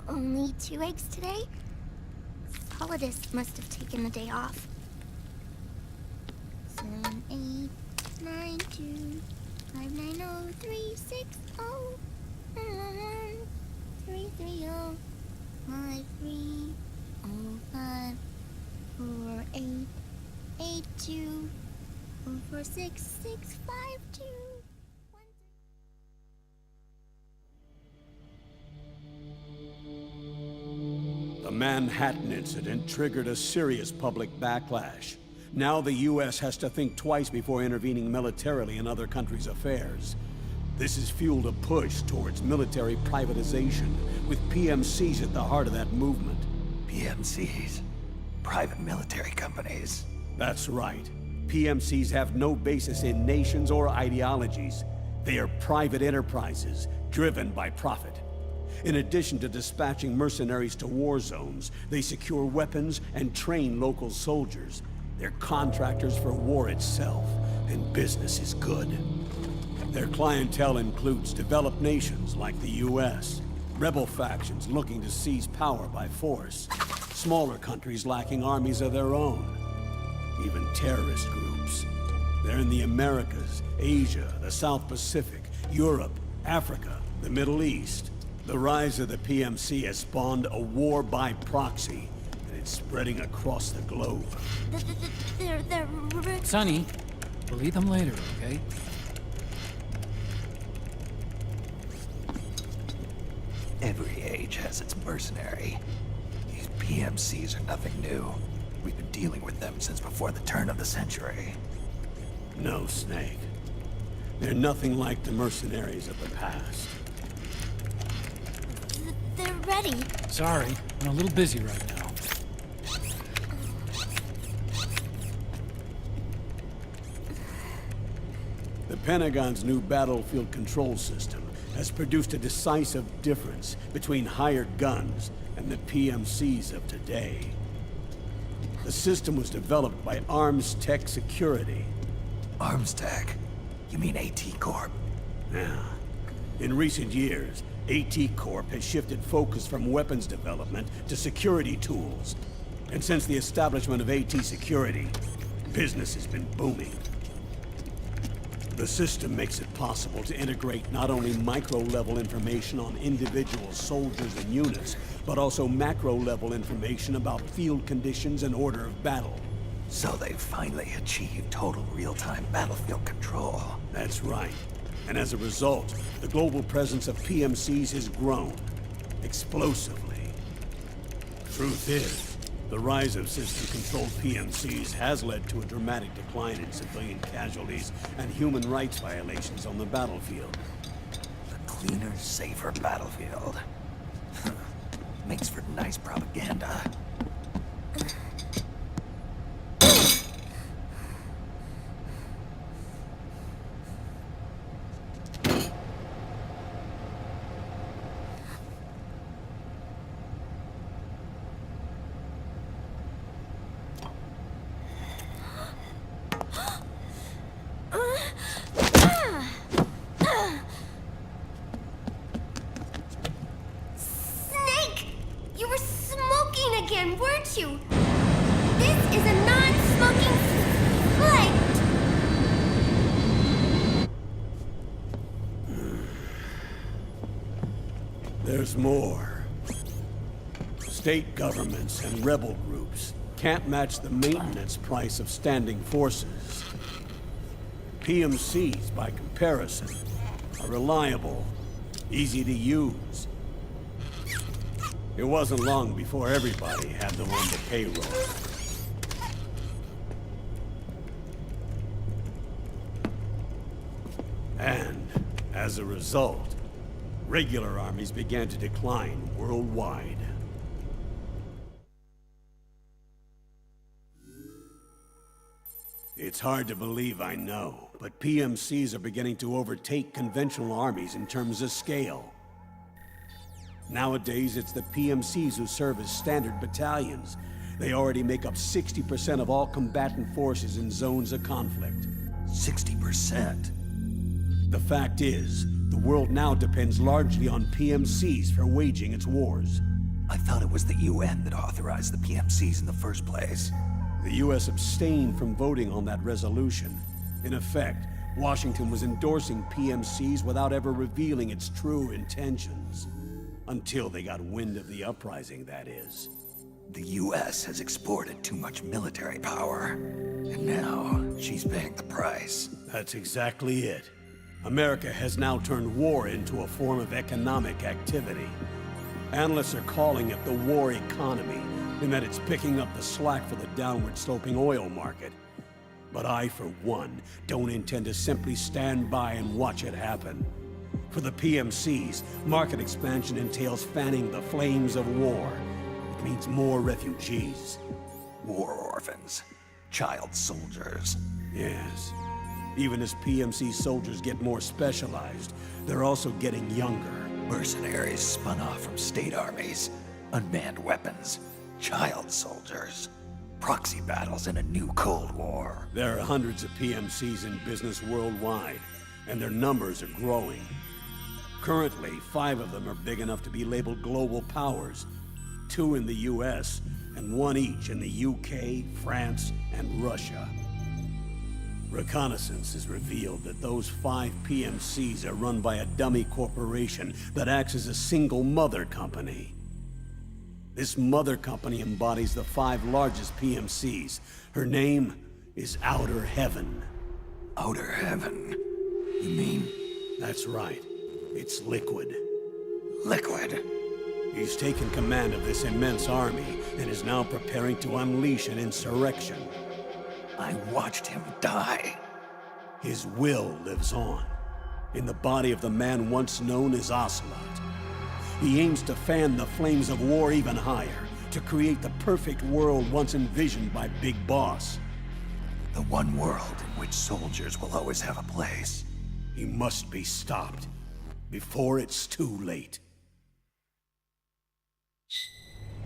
Only 2 eggs today? Solidus must have taken the day off. 7, 8, 9, 2, 5, 9, 0, 3, 6, 0, 3, 3, 0, 5, 3, 0, 5, 4, 8, 8, 2, 4, 4, 6, 6, 5, 2, 1, 3. The Manhattan incident triggered a serious public backlash. Now the U.S. has to think twice before intervening militarily in other countries' affairs. This has fueled a push towards military privatization, with PMCs at the heart of that movement. PMCs? Private military companies? That's right. PMCs have no basis in nations or ideologies. They are private enterprises, driven by profit. In addition to dispatching mercenaries to war zones, they secure weapons and train local soldiers. They're contractors for war itself, and business is good. Their clientele includes developed nations like the U.S., rebel factions looking to seize power by force, smaller countries lacking armies of their own, even terrorist groups. They're in the Americas, Asia, the South Pacific, Europe, Africa, the Middle East. The rise of the PMC has spawned a war by proxy, and it's spreading across the globe. They're... Sonny, we'll eat them later, okay? Every age has its mercenary. These PMCs are nothing new. We've been dealing with them since before the turn of the century. No, Snake. They're nothing like the mercenaries of the past. They're ready. Sorry, I'm a little busy right now. The Pentagon's new battlefield control system has produced a decisive difference between hired guns and the PMCs of today. The system was developed by Arms Tech Security. Arms Tech? You mean AT Corp? Yeah. In recent years, AT Corp has shifted focus from weapons development to security tools. And since the establishment of AT Security, business has been booming. The system makes it possible to integrate not only micro-level information on individual soldiers and units, but also macro-level information about field conditions and order of battle. So they've finally achieved total real-time battlefield control. That's right. And as a result, the global presence of PMCs has grown explosively. Truth is, the rise of system-controlled PMCs has led to a dramatic decline in civilian casualties and human rights violations on the battlefield. A cleaner, safer battlefield. Makes for nice propaganda. Weren't you? This is a non-smoking flight! There's more. State governments and rebel groups can't match the maintenance price of standing forces. PMCs, by comparison, are reliable, easy to use. It wasn't long before everybody had them on the payroll. And, as a result, regular armies began to decline worldwide. It's hard to believe, I know, but PMCs are beginning to overtake conventional armies in terms of scale. Nowadays, it's the PMCs who serve as standard battalions. They already make up 60% of all combatant forces in zones of conflict. 60%? The fact is, the world now depends largely on PMCs for waging its wars. I thought it was the UN that authorized the PMCs in the first place. The U.S. abstained from voting on that resolution. In effect, Washington was endorsing PMCs without ever revealing its true intentions. Until they got wind of the uprising, that is. The US has exported too much military power, and now she's paying the price. That's exactly it. America has now turned war into a form of economic activity. Analysts are calling it the war economy, in that it's picking up the slack for the downward-sloping oil market. But I, for one, don't intend to simply stand by and watch it happen. For the PMCs, market expansion entails fanning the flames of war. It means more refugees. War orphans. Child soldiers. Yes. Even as PMC soldiers get more specialized, they're also getting younger. Mercenaries spun off from state armies. Unmanned weapons. Child soldiers. Proxy battles in a new Cold War. There are hundreds of PMCs in business worldwide, and their numbers are growing. Currently, 5 of them are big enough to be labeled global powers. 2 in the US, and 1 each in the UK, France, and Russia. Reconnaissance has revealed that those 5 PMCs are run by a dummy corporation that acts as a single mother company. This mother company embodies the 5 largest PMCs. Her name is Outer Heaven. Outer Heaven? You mean? That's right. It's Liquid. Liquid? He's taken command of this immense army and is now preparing to unleash an insurrection. I watched him die. His will lives on, in the body of the man once known as Ocelot. He aims to fan the flames of war even higher, to create the perfect world once envisioned by Big Boss. The one world in which soldiers will always have a place. He must be stopped, before it's too late.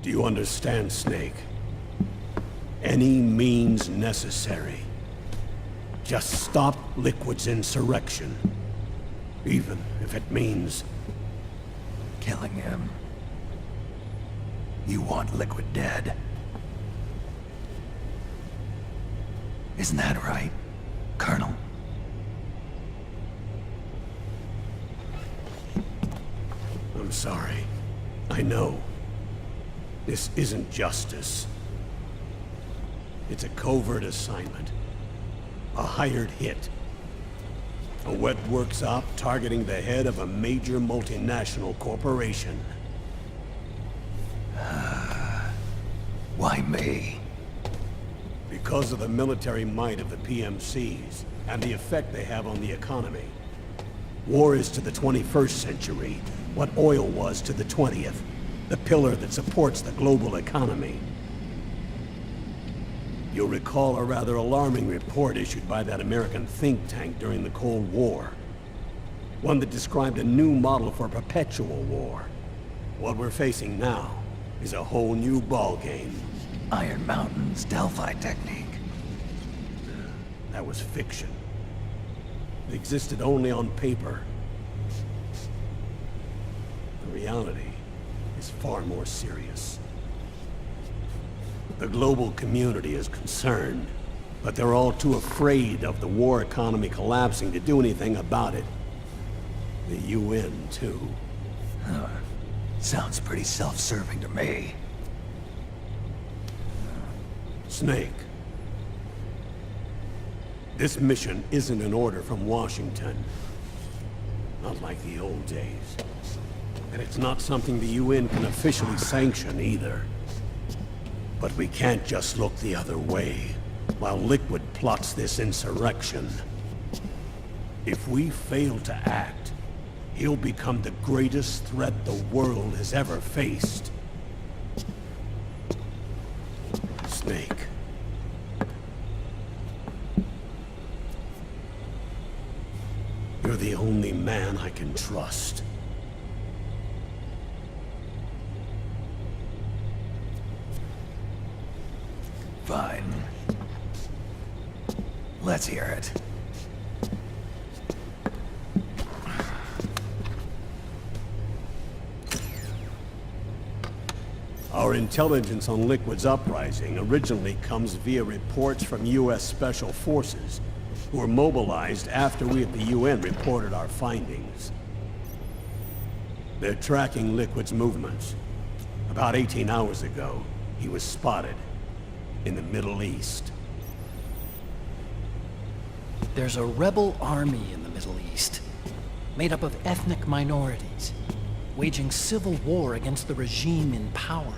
Do you understand, Snake? Any means necessary. Just stop Liquid's insurrection. Even if it means killing him. You want Liquid dead. Isn't that right, Colonel? I'm sorry. I know. This isn't justice. It's a covert assignment. A hired hit. A wet works op targeting the head of a major multinational corporation. Why me? Because of the military might of the PMCs, and the effect they have on the economy. War is to the 21st century what oil was to the 20th, the pillar that supports the global economy. You'll recall a rather alarming report issued by that American think tank during the Cold War. One that described a new model for perpetual war. What we're facing now is a whole new ballgame. Iron Mountain's Delphi technique. That was fiction. It existed only on paper. The reality is far more serious. The global community is concerned, but they're all too afraid of the war economy collapsing to do anything about it. The UN, too. Sounds pretty self-serving to me. Snake. This mission isn't an order from Washington. Not like the old days. And it's not something the UN can officially sanction either. But we can't just look the other way, while Liquid plots this insurrection. If we fail to act, he'll become the greatest threat the world has ever faced. Snake. You're the only man I can trust. Fine. Let's hear it. Our intelligence on Liquid's uprising originally comes via reports from U.S. Special Forces, who were mobilized after we at the UN reported our findings. They're tracking Liquid's movements. About 18 hours ago, he was spotted in the Middle East. There's a rebel army in the Middle East, made up of ethnic minorities, waging civil war against the regime in power.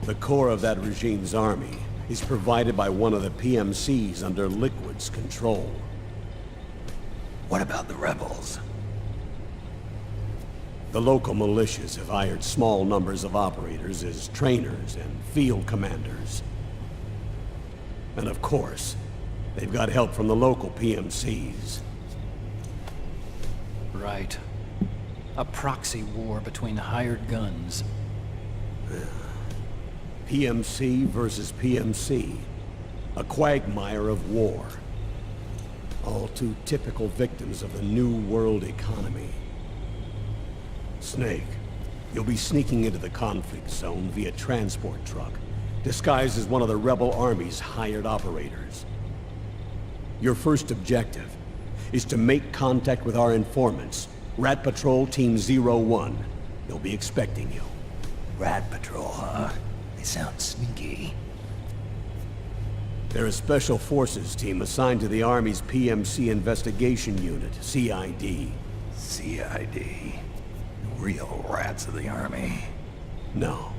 The core of that regime's army is provided by one of the PMCs under Liquid's control. What about the rebels? The local militias have hired small numbers of operators as trainers and field commanders. And of course, they've got help from the local PMCs. Right. A proxy war between hired guns. PMC versus PMC. A quagmire of war. All too typical victims of the new world economy. Snake, you'll be sneaking into the conflict zone via transport truck, disguised as one of the rebel army's hired operators. Your first objective is to make contact with our informants, Rat Patrol Team 01. They'll be expecting you. Rat Patrol, huh? They sound sneaky. They're a special forces team assigned to the Army's PMC Investigation Unit, CID. CID. Real rats of the Army. No.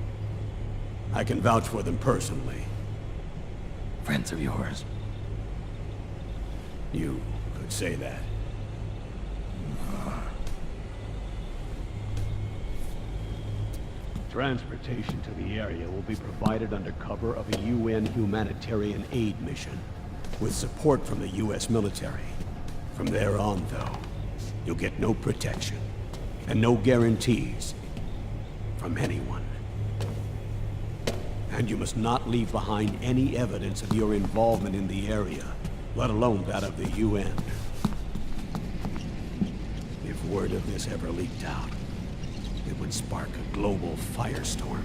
I can vouch for them personally. Friends of yours? You could say that. Transportation to the area will be provided under cover of a UN humanitarian aid mission, with support from the US military. From there on, though, you'll get no protection, and no guarantees from anyone. And you must not leave behind any evidence of your involvement in the area, let alone that of the UN. If word of this ever leaked out, it would spark a global firestorm.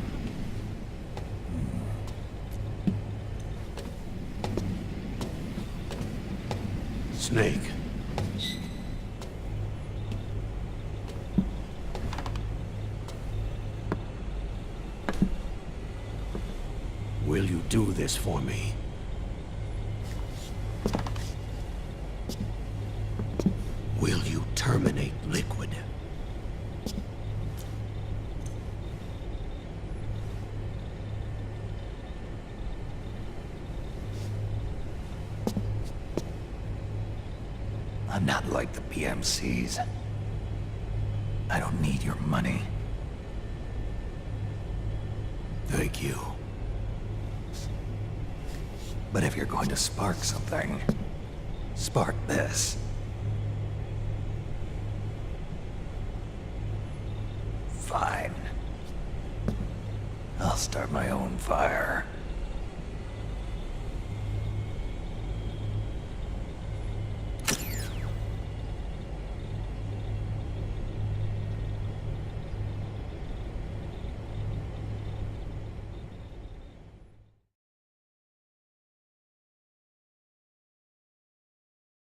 Snake. Will you do this for me? Will you terminate Liquid? I'm not like the PMCs. I don't need your money. Thank you. But if you're going to spark something, spark this. Fine. I'll start my own fire.